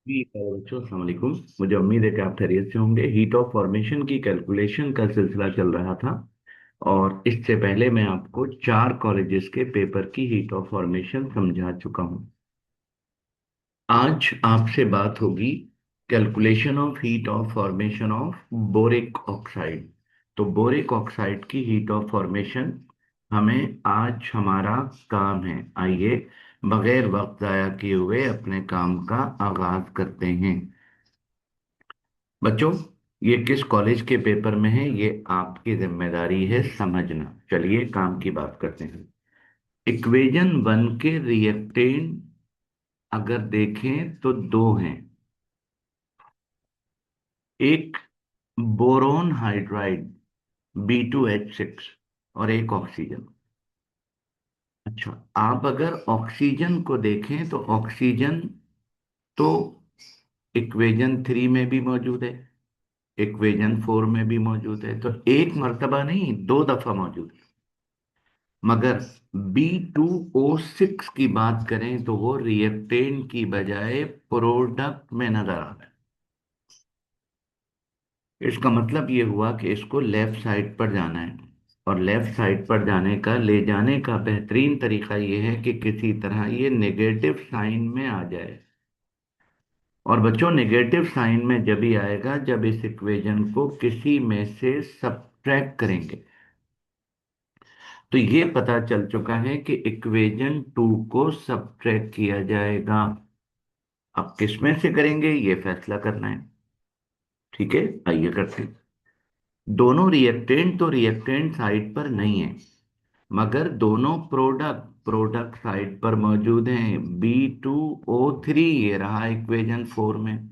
जी बच्चों अस्सलाम वालेकुम। मुझे उम्मीद है कि आप खैरियत से होंगे। हीट ऑफ फॉर्मेशन की कैलकुलेशन का सिलसिला चल रहा था और इससे पहले मैं आपको चार कॉलेजेस के पेपर की हीट ऑफ फॉर्मेशन समझा चुका हूं। आज आपसे बात होगी calculation of heat of formation of boric oxide. तो बोरिक ऑक्साइड की हीट ऑफ फॉर्मेशन हमें आज हमारा काम है। आइए बगैर वक्त जाया किए हुए अपने काम का आगाज करते हैं। बच्चों, ये किस कॉलेज के पेपर में है ये आपकी जिम्मेदारी है समझना। चलिए काम की बात करते हैं। इक्वेशन वन के रिएक्टेंट अगर देखें तो दो हैं। एक बोरोन हाइड्राइड B2H6 और एक ऑक्सीजन। अच्छा, आप अगर ऑक्सीजन को देखें तो ऑक्सीजन तो इक्वेशन थ्री में भी मौजूद है, इक्वेशन फोर में भी मौजूद है, तो एक मर्तबा नहीं दो दफा मौजूद है। मगर B2O6 की बात करें तो वो रिएक्टेंट की बजाय प्रोडक्ट में नजर आ रहा है। इसका मतलब ये हुआ कि इसको लेफ्ट साइड पर जाना है, और लेफ्ट साइड पर जाने का ले जाने का बेहतरीन तरीका ये है कि किसी तरह ये नेगेटिव साइन में आ जाए। और बच्चों, नेगेटिव साइन में जब ही आएगा जब इस इक्वेशन को किसी में से सब्ट्रैक्ट करेंगे। तो ये पता चल चुका है कि इक्वेशन टू को सब्ट्रैक्ट किया जाएगा। अब किस में से करेंगे ये फैसला करना है। ठीक है, आइए करते हैं। दोनों रिएक्टेंट तो रिएक्टेंट साइड पर नहीं है, मगर दोनों प्रोडक्ट प्रोडक्ट साइड पर मौजूद हैं। B2O3 ये रहा इक्वेशन फोर में,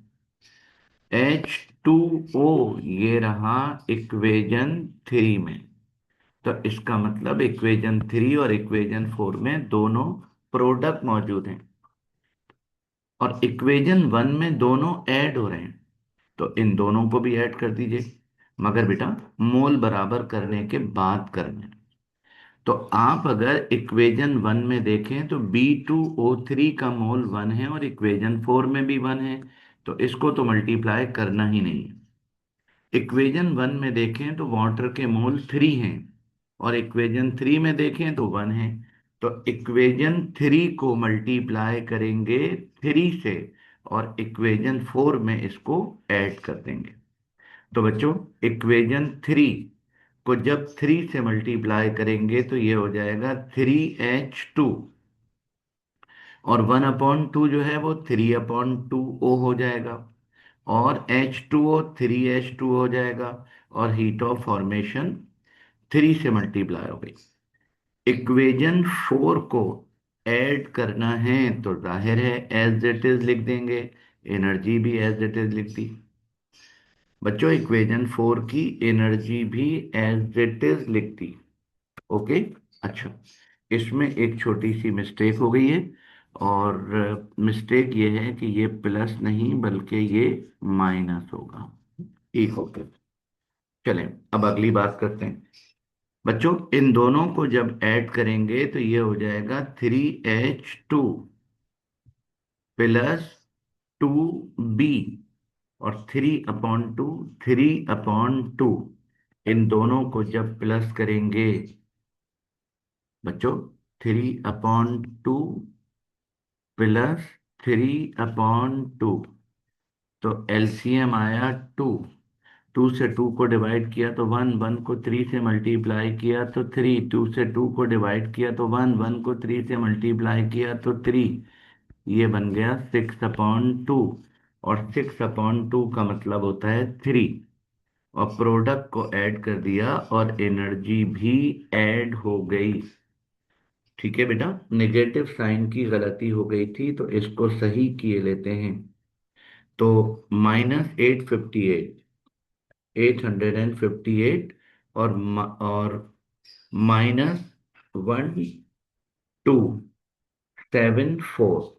H2O ये रहा इक्वेशन थ्री में। तो इसका मतलब इक्वेशन थ्री और इक्वेशन फोर में दोनों प्रोडक्ट मौजूद हैं, और इक्वेशन वन में दोनों ऐड हो रहे हैं। तो इन दोनों को भी ऐड कर दीजिए, मगर बेटा मोल बराबर करने के बाद करना है। तो आप अगर इक्वेशन वन में देखें तो B2O3 का मोल वन है और इक्वेशन फोर में भी वन है, तो इसको तो मल्टीप्लाई करना ही नहीं है। इक्वेशन वन में देखें तो वाटर के मोल थ्री हैं, और इक्वेशन थ्री में देखें तो वन है। तो इक्वेशन थ्री को मल्टीप्लाई करेंगे थ्री से, और इक्वेशन फोर में इसको ऐड कर देंगे। तो बच्चों, इक्वेशन थ्री को जब थ्री से मल्टीप्लाई करेंगे तो ये हो जाएगा 3H2, और 1/2 जो है वो 3/2O हो जाएगा, और H2O 3H2 हो जाएगा, और हीट ऑफ फॉर्मेशन थ्री से मल्टीप्लाई हो गई। इक्वेशन फोर को ऐड करना है तो जाहिर है एज इट इज लिख देंगे, एनर्जी भी एज इट इज लिख दी। बच्चों, इक्वेशन फोर की एनर्जी भी एज इट इज लिख दी। ओके। अच्छा, इसमें एक छोटी सी मिस्टेक हो गई है, और मिस्टेक ये है कि ये प्लस नहीं बल्कि ये माइनस होगा। ठीक हो गया। चलें, अब अगली बात करते हैं। बच्चों, इन दोनों को जब ऐड करेंगे तो ये हो जाएगा 3H2 प्लस 2B, और 3/2 3/2। इन दोनों को जब प्लस करेंगे बच्चों, 3/2 प्लस 3/2, तो एलसीएम आया टू। टू से टू को डिवाइड किया तो वन, वन को थ्री से मल्टीप्लाई किया तो थ्री, टू से टू को डिवाइड किया तो वन, वन को थ्री से मल्टीप्लाई किया तो थ्री। ये बन गया 6/2, और 6/2 का मतलब होता है थ्री। और प्रोडक्ट को ऐड कर दिया और एनर्जी भी ऐड हो गई। ठीक है बेटा, नेगेटिव साइन की गलती हो गई थी तो इसको सही किए लेते हैं। तो -858, 858, और -1274।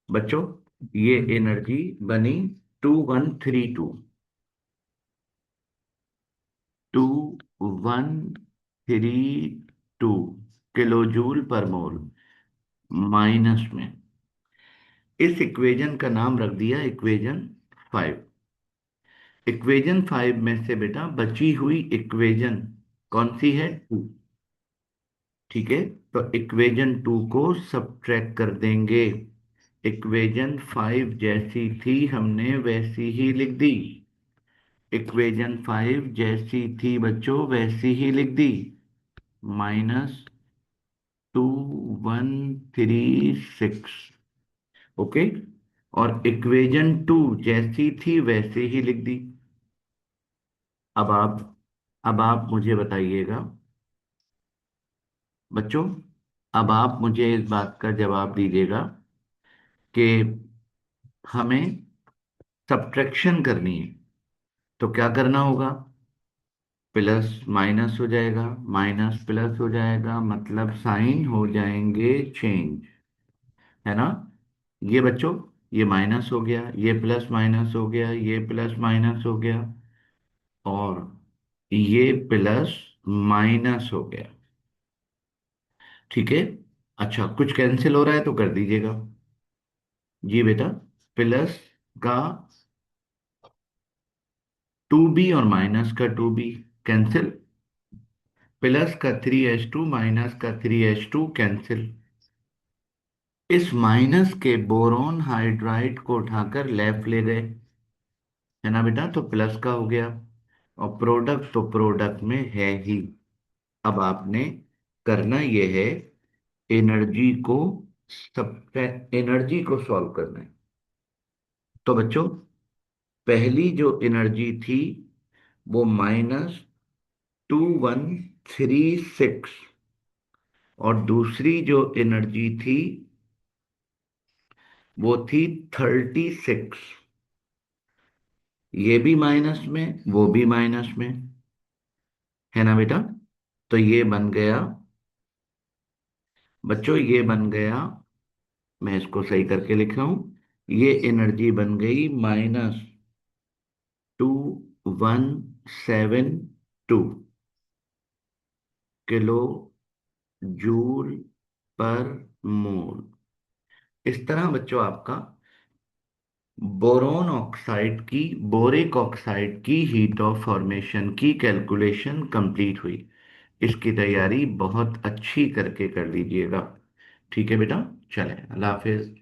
बच्चों, ये एनर्जी बनी 2132 किलो जूल पर मोल। माइनस में इस इक्वेशन का नाम रख दिया इक्वेशन 5। इक्वेशन 5 में से बेटा बची हुई इक्वेशन कौन सी है? 2। ठीक है, तो इक्वेशन 2 को सब्ट्रैक्ट कर देंगे। इक्वेशन 5 जैसी थी हमने वैसी ही लिख दी। इक्वेशन 5 जैसी थी बच्चों वैसी ही लिख दी। -2136। ओके। और इक्वेशन 2 जैसी थी वैसे ही लिख दी। अब आप अब आप मुझे बताइएगा बच्चों, अब आप मुझे इस बात का जवाब दीजिएगा कि हमें सब्ट्रैक्शन करनी है तो क्या करना होगा? प्लस माइनस हो जाएगा, माइनस प्लस हो जाएगा, मतलब साइन हो जाएंगे चेंज, है ना? ये बच्चों, ये माइनस हो गया, ये प्लस माइनस हो गया, ये प्लस माइनस हो गया, और ये प्लस माइनस हो गया। ठीक है। अच्छा, कुछ कैंसिल हो रहा है तो कर दीजिएगा। जी बेटा, प्लस का 2b और माइनस का 2b कैंसिल। प्लस का 3h2 माइनस का 3h2 कैंसिल। इस माइनस के बोरॉन हाइड्राइड को उठाकर लेफ्ट ले गए, है ना बेटा? तो प्लस का हो गया, और प्रोडक्ट तो प्रोडक्ट में है ही। अब आपने करना ये है, एनर्जी को सब एनर्जी को सॉल्व करना है। तो बच्चों, पहली जो एनर्जी थी वो -2136, और दूसरी जो एनर्जी थी वो थी 36। ये भी माइनस में, वो भी माइनस में, है ना बेटा? तो ये बन गया बच्चों, ये बन गया, मैं इसको सही करके लिख रहा हूं, ये एनर्जी बन गई -2172 किलो जूल पर मोल। इस तरह बच्चों आपका बोरोन ऑक्साइड की बोरिक ऑक्साइड की हीट ऑफ फॉर्मेशन की कैलकुलेशन कंप्लीट हुई। इसकी तैयारी बहुत अच्छी करके कर लीजिएगा। ठीक है बेटा, चले, अल्लाह हाफिज।